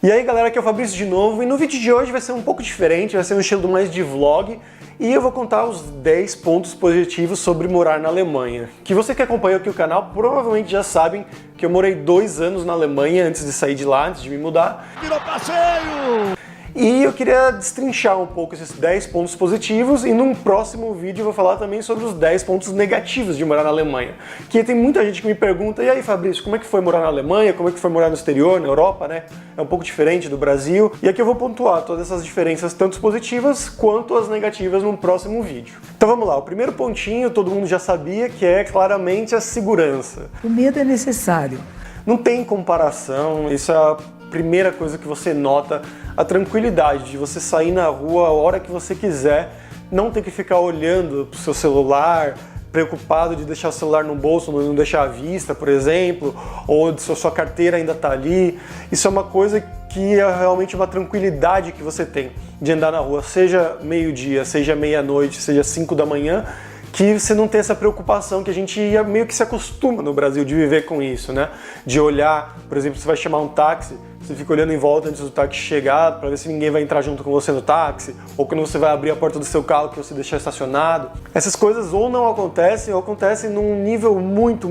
E aí galera, aqui é o Fabrício de novo, e no vídeo de hoje vai ser um pouco diferente, vai ser um estilo mais de vlog, e eu vou contar os 10 pontos positivos sobre morar na Alemanha. Que você que acompanha aqui o canal provavelmente já sabem que eu morei 2 anos na Alemanha antes de sair de lá, antes de me mudar. Virou passeio! E eu queria destrinchar um pouco esses 10 pontos positivos e num próximo vídeo eu vou falar também sobre os 10 pontos negativos de morar na Alemanha. Que tem muita gente que me pergunta, e aí Fabrício, como é que foi morar na Alemanha? Como é que foi morar no exterior, na Europa, né? É um pouco diferente do Brasil. E aqui eu vou pontuar todas essas diferenças, tanto as positivas quanto as negativas, num próximo vídeo. Então vamos lá, o primeiro pontinho todo mundo já sabia, que é claramente a segurança. O medo é necessário. Não tem comparação, isso é a primeira coisa que você nota, a tranquilidade de você sair na rua a hora que você quiser, não ter que ficar olhando pro seu celular, preocupado de deixar o celular no bolso, não deixar à vista, por exemplo, ou de sua carteira ainda tá ali. Isso é uma coisa que é realmente uma tranquilidade que você tem de andar na rua, seja meio-dia, seja meia-noite, seja 5 da manhã, que você não tem essa preocupação que a gente meio que se acostuma no Brasil de viver com isso, né? De olhar, por exemplo, você vai chamar um táxi, você fica olhando em volta antes do táxi chegar para ver se ninguém vai entrar junto com você no táxi, ou quando você vai abrir a porta do seu carro que você deixar estacionado. Essas coisas ou não acontecem, ou acontecem num nível muito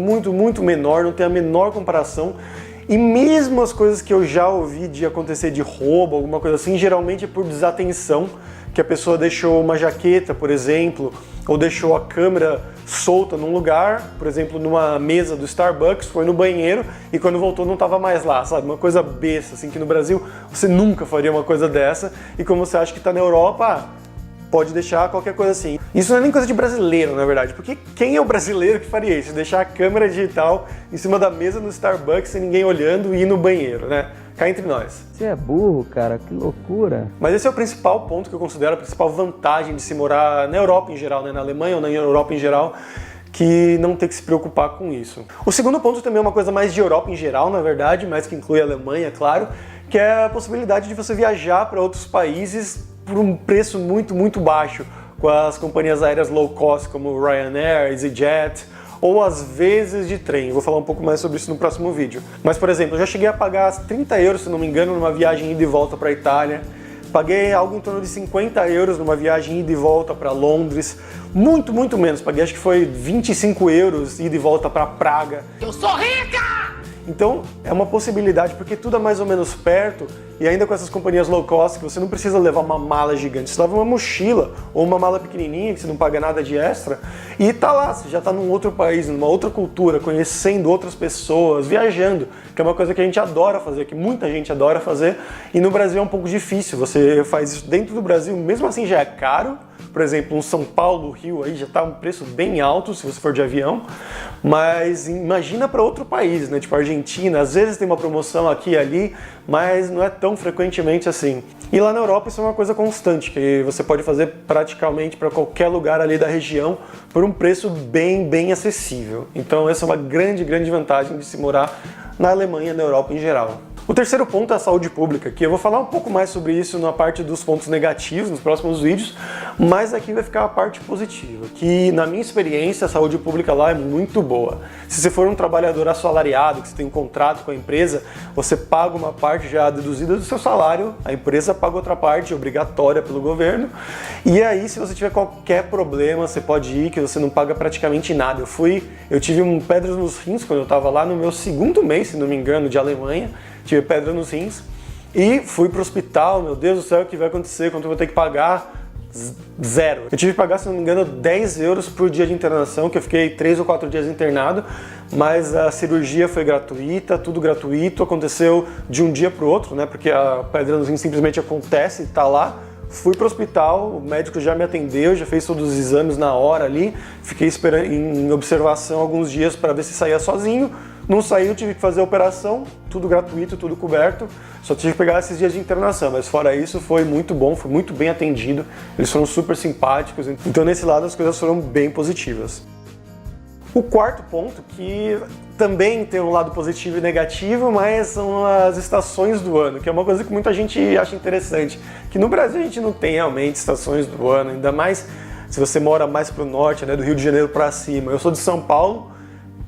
menor, não tem a menor comparação. E mesmo as coisas que eu já ouvi de acontecer de roubo, alguma coisa assim, geralmente é por desatenção, que a pessoa deixou uma jaqueta, por exemplo, ou deixou a câmera solta num lugar, por exemplo, numa mesa do Starbucks, foi no banheiro e quando voltou não estava mais lá, sabe? Uma coisa besta, assim, que no Brasil você nunca faria uma coisa dessa, e como você acha que está na Europa, pode deixar qualquer coisa assim. Isso não é nem coisa de brasileiro, na verdade, porque quem é o brasileiro que faria isso? Deixar a câmera digital em cima da mesa no Starbucks sem ninguém olhando e ir no banheiro, né? Cá entre nós. Você é burro, cara, que loucura. Mas esse é o principal ponto que eu considero a principal vantagem de se morar na Europa em geral, né? Na Alemanha ou na Europa em geral, que não ter que se preocupar com isso. O segundo ponto também é uma coisa mais de Europa em geral, na verdade, mas que inclui a Alemanha, claro, que é a possibilidade de você viajar para outros países por um preço muito baixo, com as companhias aéreas low cost como Ryanair, EasyJet, ou às vezes de trem. Eu vou falar um pouco mais sobre isso no próximo vídeo. Mas, por exemplo, eu já cheguei a pagar 30 euros, se não me engano, numa viagem ida e volta para a Itália. Paguei algo em torno de 50 euros numa viagem ida e volta para Londres. Muito menos. Paguei, acho que foi 25 euros ida e volta para Praga. Eu sou rica! Então, é uma possibilidade, porque tudo é mais ou menos perto, e ainda com essas companhias low cost, que você não precisa levar uma mala gigante, você leva uma mochila ou uma mala pequenininha, que você não paga nada de extra, e tá lá, você já tá num outro país, numa outra cultura, conhecendo outras pessoas, viajando, que é uma coisa que a gente adora fazer, que muita gente adora fazer, e no Brasil é um pouco difícil, você faz isso dentro do Brasil, mesmo assim já é caro. Por exemplo, um São Paulo, Rio, aí já está um preço bem alto se você for de avião, mas imagina para outro país, né? Tipo a Argentina, às vezes tem uma promoção aqui e ali, mas não é tão frequentemente assim. E lá na Europa isso é uma coisa constante, que você pode fazer praticamente para qualquer lugar ali da região por um preço bem acessível. Então essa é uma grande vantagem de se morar na Alemanha, na Europa em geral. O terceiro ponto é a saúde pública, que eu vou falar um pouco mais sobre isso na parte dos pontos negativos nos próximos vídeos, mas aqui vai ficar a parte positiva, que na minha experiência a saúde pública lá é muito boa. Se você for um trabalhador assalariado, que você tem um contrato com a empresa, você paga uma parte já deduzida do seu salário, a empresa paga outra parte obrigatória pelo governo, e aí se você tiver qualquer problema, você pode ir, que você não paga praticamente nada. Eu tive pedras nos rins quando eu estava lá no meu 2º mês, se não me engano, de Alemanha, tive pedra nos rins e fui pro hospital. Meu Deus do céu, o que vai acontecer? Quanto eu vou ter que pagar? Zero. Eu tive que pagar, se não me engano, 10 euros por dia de internação, que eu fiquei 3 ou 4 dias internado, mas a cirurgia foi gratuita, tudo gratuito, aconteceu de um dia pro outro, né? Porque a pedra nos rins simplesmente acontece, tá lá. Fui pro hospital, o médico já me atendeu, já fez todos os exames na hora ali, fiquei esperando em observação alguns dias para ver se saía sozinho. Não saiu, tive que fazer a operação, tudo gratuito, tudo coberto, só tive que pegar esses dias de internação, mas fora isso foi muito bom, fui muito bem atendido, eles foram super simpáticos, então nesse lado as coisas foram bem positivas. O quarto ponto, que também tem um lado positivo e negativo, mas são as estações do ano, que é uma coisa que muita gente acha interessante, que no Brasil a gente não tem realmente estações do ano, ainda mais se você mora mais para o norte, né, do Rio de Janeiro para cima. Eu sou de São Paulo,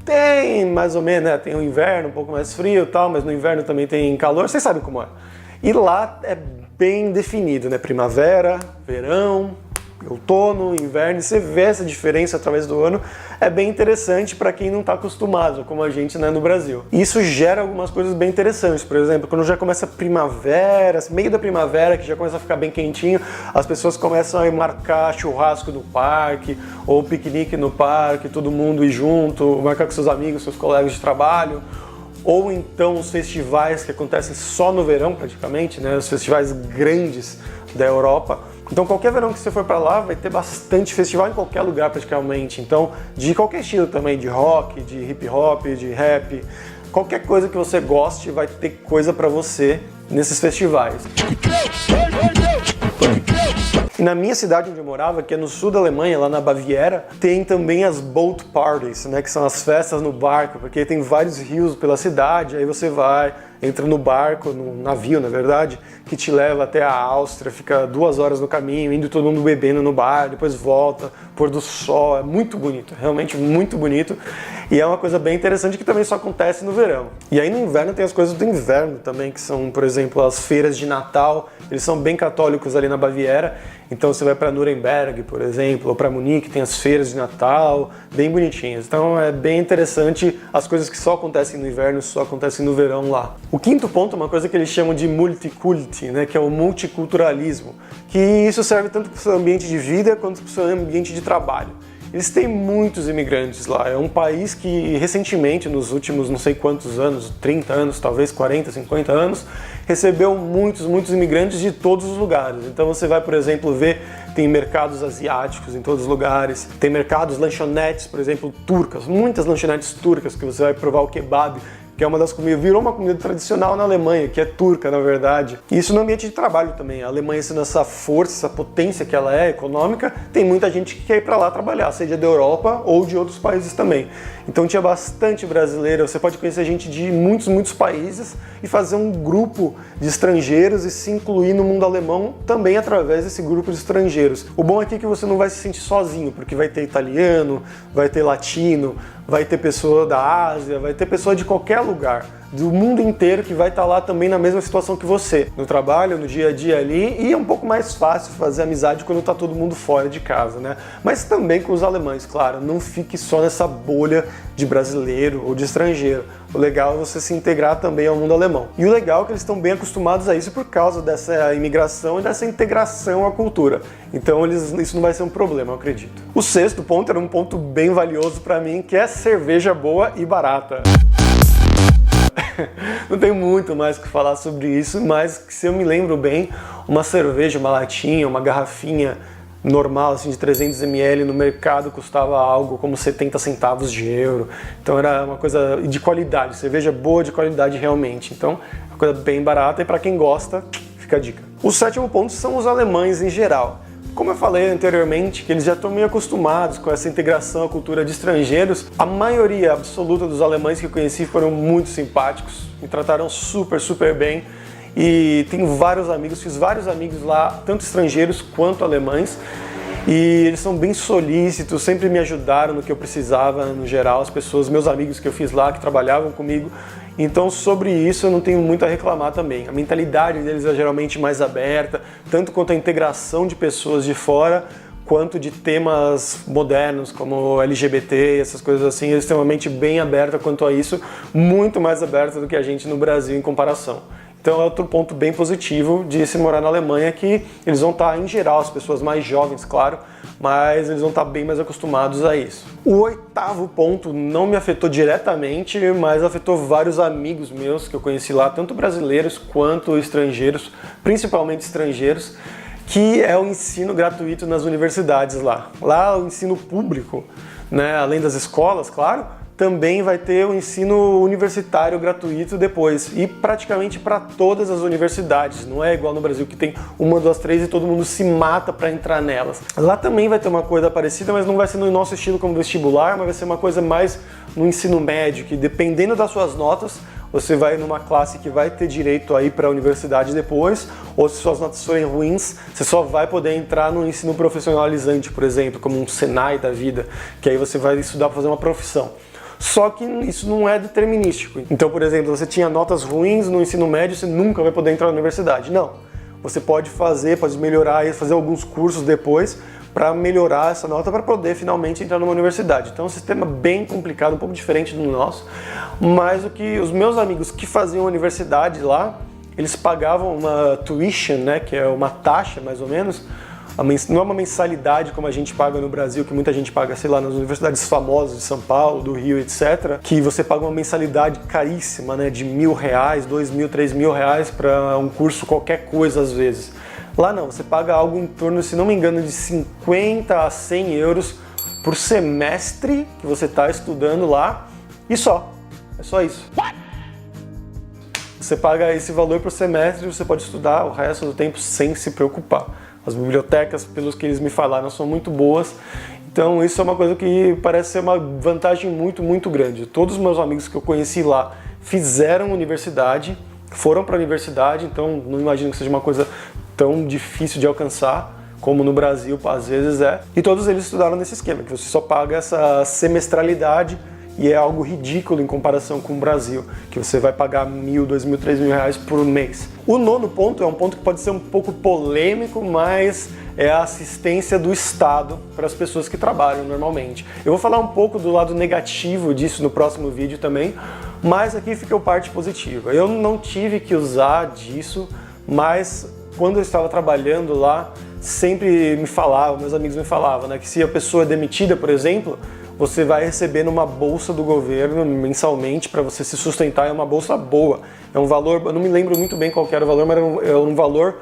tem mais ou menos, né, tem o inverno um pouco mais frio e tal, mas no inverno também tem calor, vocês sabem como é. E lá é bem definido, né? Primavera, verão, outono, inverno, você vê essa diferença através do ano, é bem interessante para quem não está acostumado, como a gente, né, no Brasil. E isso gera algumas coisas bem interessantes, por exemplo, quando já começa a primavera, meio da primavera, que já começa a ficar bem quentinho, as pessoas começam a marcar churrasco no parque, ou piquenique no parque, todo mundo ir junto, marcar com seus amigos, seus colegas de trabalho, ou então os festivais que acontecem só no verão praticamente, né, os festivais grandes da Europa. Então qualquer verão que você for para lá vai ter bastante festival em qualquer lugar praticamente. Então de qualquer estilo também, de rock, de hip hop, de rap, qualquer coisa que você goste vai ter coisa para você nesses festivais. E na minha cidade onde eu morava, que é no sul da Alemanha, lá na Baviera, tem também as boat parties, né, que são as festas no barco, porque tem vários rios pela cidade, aí você vai, entra no barco, no navio, na verdade, que te leva até a Áustria, fica 2 horas no caminho, indo todo mundo bebendo no bar, depois volta, pôr do sol, é muito bonito, realmente muito bonito. E é uma coisa bem interessante que também só acontece no verão. E aí no inverno tem as coisas do inverno também, que são, por exemplo, as feiras de Natal, eles são bem católicos ali na Baviera, então você vai para Nuremberg, por exemplo, ou para Munique, tem as feiras de Natal, bem bonitinhas. Então é bem interessante as coisas que só acontecem no inverno, só acontecem no verão lá. O quinto ponto é uma coisa que eles chamam de multiculti, né, que é o multiculturalismo, que isso serve tanto para o seu ambiente de vida quanto para o seu ambiente de trabalho. Eles têm muitos imigrantes lá, é um país que recentemente, nos últimos não sei quantos anos, 30 anos, talvez 40, 50 anos, recebeu muitos imigrantes de todos os lugares. Então você vai, por exemplo, ver, tem mercados asiáticos em todos os lugares, tem mercados, lanchonetes, por exemplo, turcas, muitas lanchonetes turcas que você vai provar o kebab, que é uma das comidas, virou uma comida tradicional na Alemanha, que é turca, na verdade. E isso no ambiente de trabalho também. A Alemanha, sendo essa força, essa potência que ela é, econômica, tem muita gente que quer ir para lá trabalhar, seja da Europa ou de outros países também. Então tinha bastante brasileiro, você pode conhecer gente de muitos países e fazer um grupo de estrangeiros e se incluir no mundo alemão também através desse grupo de estrangeiros. O bom aqui é que você não vai se sentir sozinho, porque vai ter italiano, vai ter latino, vai ter pessoa da Ásia, vai ter pessoa de qualquer lugar, do mundo inteiro que vai estar lá também na mesma situação que você, no trabalho, no dia a dia ali, e é um pouco mais fácil fazer amizade quando está todo mundo fora de casa, né? Mas também com os alemães, claro, não fique só nessa bolha de brasileiro ou de estrangeiro. O legal é você se integrar também ao mundo alemão. E o legal é que eles estão bem acostumados a isso por causa dessa imigração e dessa integração à cultura. Então isso não vai ser um problema, eu acredito. O sexto ponto era um ponto bem valioso para mim, que é cerveja boa e barata. Não tenho muito mais o que falar sobre isso, mas se eu me lembro bem, uma cerveja, uma latinha, uma garrafinha normal, assim, de 300 ml no mercado custava algo como 70 centavos de euro. Então era uma coisa de qualidade, cerveja boa de qualidade realmente. Então é uma coisa bem barata e para quem gosta, fica a dica. O sétimo ponto são os alemães em geral. Como eu falei anteriormente, que eles já estão meio acostumados com essa integração à cultura de estrangeiros, a maioria absoluta dos alemães que eu conheci foram muito simpáticos, me trataram super bem e tenho vários amigos, fiz vários amigos lá, tanto estrangeiros quanto alemães, e eles são bem solícitos, sempre me ajudaram no que eu precisava, no geral, as pessoas, meus amigos que eu fiz lá, que trabalhavam comigo. Então sobre isso eu não tenho muito a reclamar também. A mentalidade deles é geralmente mais aberta, tanto quanto a integração de pessoas de fora, quanto de temas modernos como LGBT e essas coisas assim, eles têm uma mente bem aberta quanto a isso, muito mais aberta do que a gente no Brasil em comparação. Então é outro ponto bem positivo de se morar na Alemanha, que eles vão estar, em geral, as pessoas mais jovens, claro, mas eles vão estar bem mais acostumados a isso. O oitavo ponto não me afetou diretamente, mas afetou vários amigos meus que eu conheci lá, tanto brasileiros quanto estrangeiros, principalmente estrangeiros, que é o ensino gratuito nas universidades lá. Lá o ensino público, né, além das escolas, claro, também vai ter o ensino universitário gratuito depois, e praticamente para todas as universidades, não é igual no Brasil que tem 1, 2, 3 e todo mundo se mata para entrar nelas. Lá também vai ter uma coisa parecida, mas não vai ser no nosso estilo como vestibular, mas vai ser uma coisa mais no ensino médio, que dependendo das suas notas, você vai numa classe que vai ter direito a ir para a universidade depois, ou se suas notas forem ruins, você só vai poder entrar no ensino profissionalizante, por exemplo, como um Senai da vida, que aí você vai estudar para fazer uma profissão. Só que isso não é determinístico. Então, por exemplo, você tinha notas ruins no ensino médio, você nunca vai poder entrar na universidade. Não. Você pode melhorar e fazer alguns cursos depois para melhorar essa nota para poder finalmente entrar numa universidade. Então é um sistema bem complicado, um pouco diferente do nosso, mas o que os meus amigos que faziam universidade lá, eles pagavam uma tuition, né, que é uma taxa mais ou menos, não é uma mensalidade como a gente paga no Brasil, que muita gente paga, sei lá, nas universidades famosas de São Paulo, do Rio, etc., que você paga uma mensalidade caríssima, né, de R$1.000, R$2.000, R$3.000 para um curso qualquer coisa às vezes. Lá não, você paga algo em torno, se não me engano, de 50 a 100 euros por semestre que você está estudando lá e só. É só isso. Você paga esse valor por semestre e você pode estudar o resto do tempo sem se preocupar. As bibliotecas, pelos que eles me falaram, são muito boas. Então isso é uma coisa que parece ser uma vantagem muito, muito grande. Todos os meus amigos que eu conheci lá fizeram universidade, foram para a universidade, então não imagino que seja uma coisa tão difícil de alcançar como no Brasil às vezes é. E todos eles estudaram nesse esquema, que você só paga essa semestralidade e é algo ridículo em comparação com o Brasil, que você vai pagar R$1.000, R$2.000, R$3.000 por mês. O nono ponto é um ponto que pode ser um pouco polêmico, mas é a assistência do Estado para as pessoas que trabalham normalmente. Eu vou falar um pouco do lado negativo disso no próximo vídeo também, mas aqui fica a parte positiva. Eu não tive que usar disso, mas quando eu estava trabalhando lá, sempre me falavam, meus amigos me falavam, né, que se a pessoa é demitida, por exemplo, você vai receber uma bolsa do governo mensalmente para você se sustentar. É uma bolsa boa, é um valor, eu não me lembro muito bem qual era o valor, mas é um valor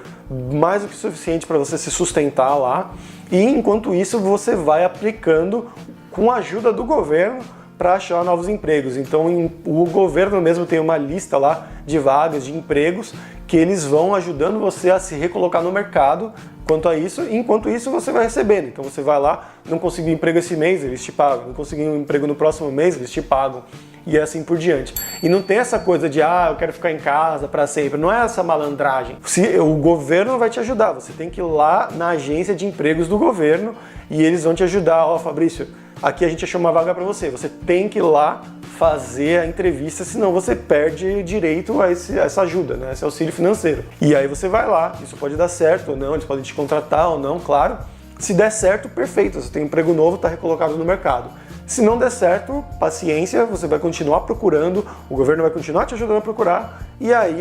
mais do que suficiente para você se sustentar lá. E enquanto isso você vai aplicando com a ajuda do governo para achar novos empregos. Então o governo mesmo tem uma lista lá de vagas, de empregos, que eles vão ajudando você a se recolocar no mercado quanto a isso, e enquanto isso você vai recebendo. Então você vai lá, não conseguiu emprego esse mês, eles te pagam, não conseguiu um emprego no próximo mês, eles te pagam, e assim por diante. E não tem essa coisa de, eu quero ficar em casa para sempre, não é essa malandragem. O governo vai te ajudar, você tem que ir lá na agência de empregos do governo e eles vão te ajudar. Fabrício, aqui a gente achou uma vaga para você, você tem que ir lá fazer a entrevista, senão você perde direito a essa ajuda, né? Esse auxílio financeiro. E aí você vai lá, isso pode dar certo ou não, eles podem te contratar ou não, claro. Se der certo, perfeito, você tem um emprego novo, está recolocado no mercado. Se não der certo, paciência, você vai continuar procurando, o governo vai continuar te ajudando a procurar, e aí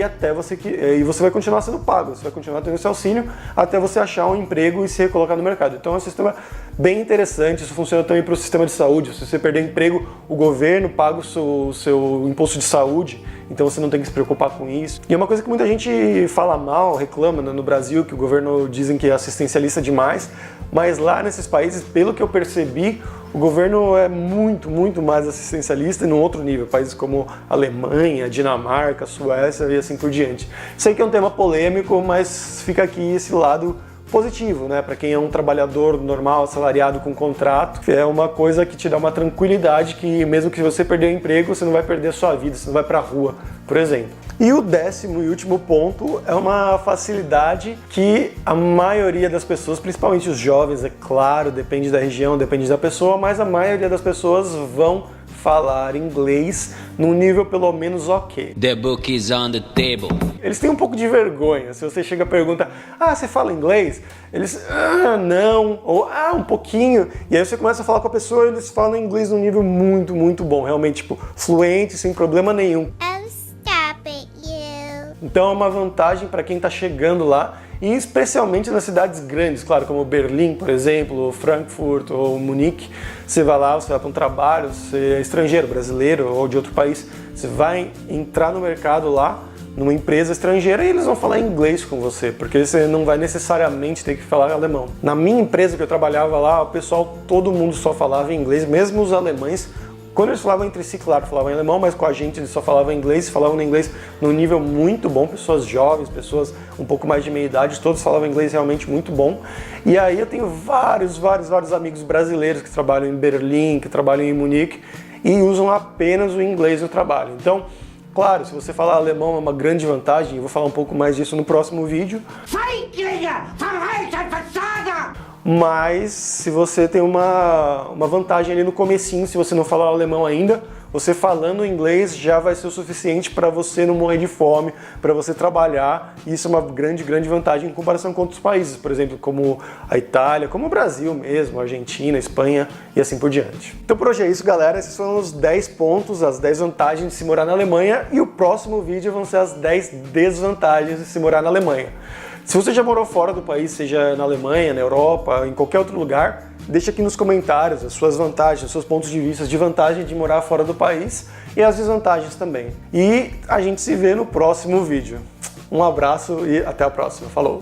você vai continuar sendo pago, você vai continuar tendo esse auxílio até você achar um emprego e se recolocar no mercado. Então é um sistema bem interessante, isso funciona também para o sistema de saúde. Se você perder emprego, o governo paga o seu imposto de saúde, então você não tem que se preocupar com isso. E é uma coisa que muita gente fala mal, reclama, né, no Brasil, que o governo dizem que é assistencialista demais, mas lá nesses países, pelo que eu percebi, o governo é muito, muito mais assistencialista e num outro nível, países como Alemanha, Dinamarca, Suécia e assim por diante. Sei que é um tema polêmico, mas fica aqui esse lado positivo, né? Para quem é um trabalhador normal, assalariado com contrato, é uma coisa que te dá uma tranquilidade que mesmo que você perder o emprego, você não vai perder a sua vida, você não vai para a rua, por exemplo. E o 10º e último ponto é uma facilidade que a maioria das pessoas, principalmente os jovens, é claro, depende da região, depende da pessoa, mas a maioria das pessoas vão falar inglês num nível pelo menos ok. The book is on the table. Eles têm um pouco de vergonha. Se você chega e pergunta, você fala inglês? Eles, não, ou um pouquinho. E aí você começa a falar com a pessoa e eles falam inglês num nível muito, muito bom. Realmente, fluente, sem problema nenhum. Então é uma vantagem para quem está chegando lá, e especialmente nas cidades grandes, claro, como Berlim, por exemplo, ou Frankfurt ou Munique. Você vai lá, você vai para um trabalho, você é estrangeiro, brasileiro ou de outro país, você vai entrar no mercado lá, numa empresa estrangeira, e eles vão falar inglês com você, porque você não vai necessariamente ter que falar alemão. Na minha empresa que eu trabalhava lá, o pessoal, todo mundo só falava inglês, mesmo os alemães. Quando eles falavam entre si, claro, falavam em alemão, mas com a gente eles só falavam inglês, falavam inglês num nível muito bom, pessoas jovens, pessoas um pouco mais de meia idade, todos falavam inglês realmente muito bom. E aí eu tenho vários amigos brasileiros que trabalham em Berlim, que trabalham em Munique e usam apenas o inglês no trabalho. Então, claro, se você falar alemão é uma grande vantagem, eu vou falar um pouco mais disso no próximo vídeo. Mas se você tem uma vantagem ali no comecinho, se você não falar alemão ainda, você falando inglês já vai ser o suficiente para você não morrer de fome, para você trabalhar, e isso é uma grande vantagem em comparação com outros países, por exemplo, como a Itália, como o Brasil mesmo, a Argentina, a Espanha e assim por diante. Então por hoje é isso, galera, esses foram os 10 pontos, as 10 vantagens de se morar na Alemanha, e o próximo vídeo vão ser as 10 desvantagens de se morar na Alemanha. Se você já morou fora do país, seja na Alemanha, na Europa, em qualquer outro lugar, deixa aqui nos comentários as suas vantagens, os seus pontos de vista de vantagem de morar fora do país e as desvantagens também. E a gente se vê no próximo vídeo. Um abraço e até a próxima. Falou!